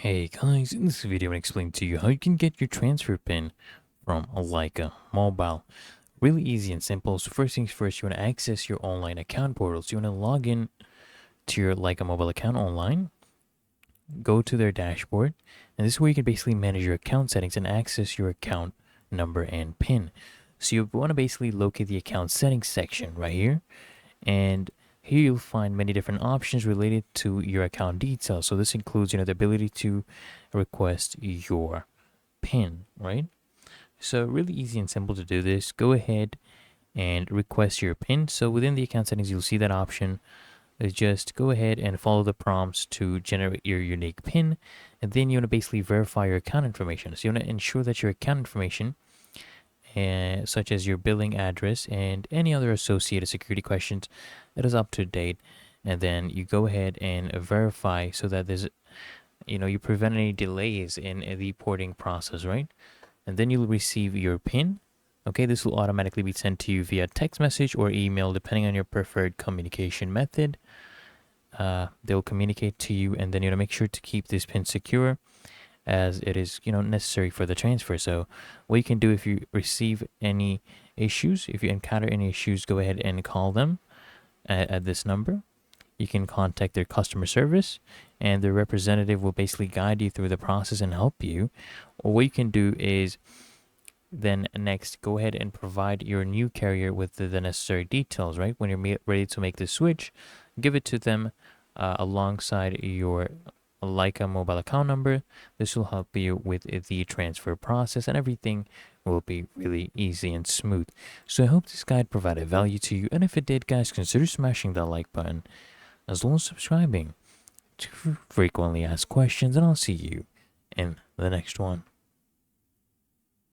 Hey guys, in this video I'm going to explain to you how you can get your transfer pin from a Lycamobile. Really easy and simple. So first things first, you want to access your online account portal. So you want to log in to your Lycamobile account online, go to their dashboard, and this is where you can basically manage your account settings and access your account number and pin. So you want to basically locate the account settings section right here, and here you'll find many different options related to your account details. So this includes, the ability to request your PIN, right? So really easy and simple to do this. Go ahead and request your PIN. So within the account settings, you'll see that option. Just go ahead and follow the prompts to generate your unique PIN. And then you want to basically verify your account information. So you want to ensure that your account information, such as your billing address and any other associated security questions, that is up to date. And then you go ahead and verify so that you prevent any delays in the porting process, right? And then you'll receive your PIN. Okay, this will automatically be sent to you via text message or email, depending on your preferred communication method. They'll communicate to you, and then you want to make sure to keep this PIN secure, as it is necessary for the transfer. So what you can do, if you receive any issues, if you encounter any issues, go ahead and call them at this number. You can contact their customer service, and their representative will basically guide you through the process and help you. Or what you can do is then next go ahead and provide your new carrier with the necessary details, right? When you're ready to make the switch, give it to them alongside your Lycamobile account number. This will help you with the transfer process, and everything will be really easy and smooth. So I hope this guide provided value to you, and if it did, guys, consider smashing that like button as well as subscribing to frequently asked questions, and I'll see you in the next one.